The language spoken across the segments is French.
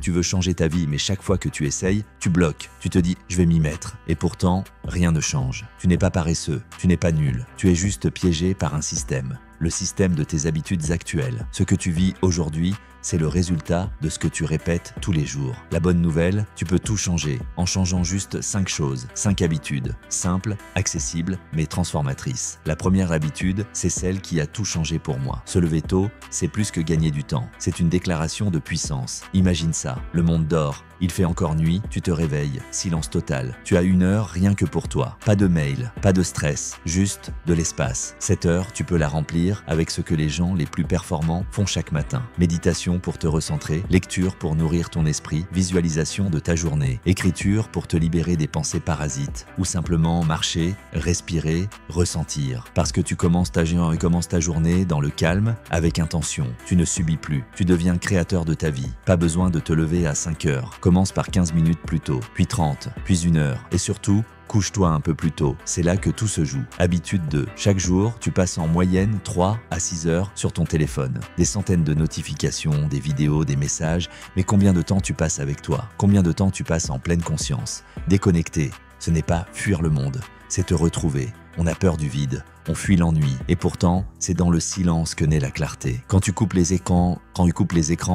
Tu veux changer ta vie, mais chaque fois que tu essayes, tu bloques. Tu te dis, je vais m'y mettre. Et pourtant, rien ne change. Tu n'es pas paresseux, tu n'es pas nul. Tu es juste piégé par un système. Le système de tes habitudes actuelles. Ce que tu vis aujourd'hui, c'est le résultat de ce que tu répètes tous les jours. La bonne nouvelle, tu peux tout changer en changeant juste 5 choses, 5 habitudes, simples, accessibles, mais transformatrices. La première habitude, c'est celle qui a tout changé pour moi. Se lever tôt, c'est plus que gagner du temps. C'est une déclaration de puissance. Imagine ça, le monde dort. Il fait encore nuit, tu te réveilles, silence total. Tu as 1 heure rien que pour toi. Pas de mail, pas de stress, juste de l'espace. Cette heure, tu peux la remplir avec ce que les gens les plus performants font chaque matin. Méditation pour te recentrer, lecture pour nourrir ton esprit, visualisation de ta journée, écriture pour te libérer des pensées parasites, ou simplement marcher, respirer, ressentir. Parce que tu commences ta journée dans le calme, avec intention. Tu ne subis plus, tu deviens créateur de ta vie. Pas besoin de te lever à 5 heures. Commence par 15 minutes plus tôt, puis 30, puis 1 heure. Et surtout, couche-toi un peu plus tôt, c'est là que tout se joue. Habitude 2. Chaque jour, tu passes en moyenne 3 à 6 heures sur ton téléphone. Des centaines de notifications, des vidéos, des messages, mais combien de temps tu passes avec toi? Combien de temps tu passes en pleine conscience? Déconnecté, ce n'est pas fuir le monde, c'est te retrouver. On a peur du vide, on fuit l'ennui, et pourtant, c'est dans le silence que naît la clarté. Quand tu coupes les écrans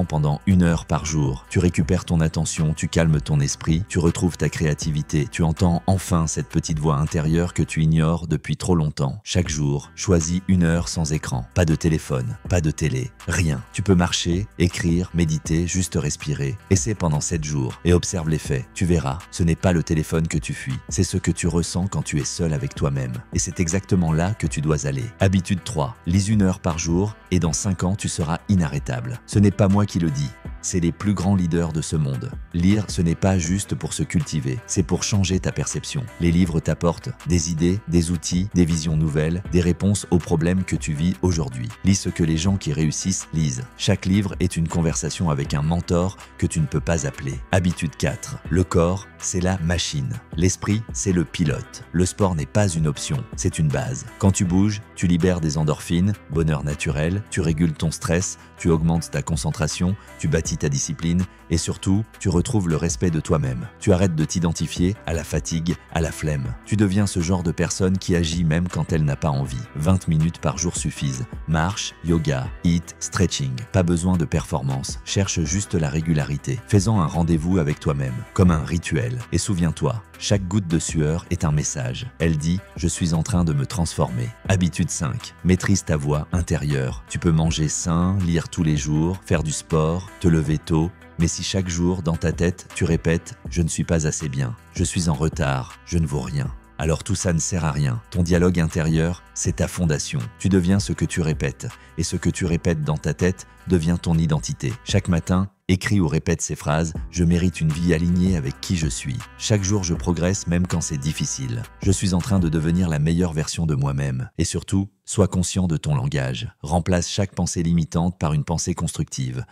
pendant 1 heure par jour, tu récupères ton attention, tu calmes ton esprit, tu retrouves ta créativité, tu entends enfin cette petite voix intérieure que tu ignores depuis trop longtemps. Chaque jour, choisis 1 heure sans écran, pas de téléphone, pas de télé, rien. Tu peux marcher, écrire, méditer, juste respirer. Essaie pendant 7 jours et observe l'effet. Tu verras, ce n'est pas le téléphone que tu fuis, c'est ce que tu ressens quand tu es seul avec toi-même. Et c'est exactement là que tu dois aller. Habitude 3. Lis 1 heure par jour et dans 5 ans, tu seras inarrêtable. Ce n'est pas moi qui le dis. C'est les plus grands leaders de ce monde. Lire, ce n'est pas juste pour se cultiver, c'est pour changer ta perception. Les livres t'apportent des idées, des outils, des visions nouvelles, des réponses aux problèmes que tu vis aujourd'hui. Lis ce que les gens qui réussissent lisent. Chaque livre est une conversation avec un mentor que tu ne peux pas appeler. Habitude 4. Le corps, c'est la machine. L'esprit, c'est le pilote. Le sport n'est pas une option, c'est une base. Quand tu bouges, tu libères des endorphines, bonheur naturel, tu régules ton stress, tu augmentes ta concentration, tu bâtis ta discipline et surtout, tu retrouves le respect de toi-même. Tu arrêtes de t'identifier à la fatigue, à la flemme. Tu deviens ce genre de personne qui agit même quand elle n'a pas envie. 20 minutes par jour suffisent. Marche, yoga, HIIT, stretching. Pas besoin de performance. Cherche juste la régularité. Fais-en un rendez-vous avec toi-même, comme un rituel. Et souviens-toi, chaque goutte de sueur est un message. Elle dit « Je suis en train de me transformer ». Habitude 5. Maîtrise ta voix intérieure. Tu peux manger sain, lire tous les jours, faire du sport, te lever tôt. Mais si chaque jour, dans ta tête, tu répètes « Je ne suis pas assez bien, je suis en retard, je ne vaux rien », alors tout ça ne sert à rien. Ton dialogue intérieur, c'est ta fondation. Tu deviens ce que tu répètes. Et ce que tu répètes dans ta tête devient ton identité. Chaque matin, écris ou répète ces phrases « Je mérite une vie alignée avec qui je suis ». Chaque jour, je progresse même quand c'est difficile. Je suis en train de devenir la meilleure version de moi-même. Et surtout, sois conscient de ton langage. Remplace chaque pensée limitante par une pensée constructive.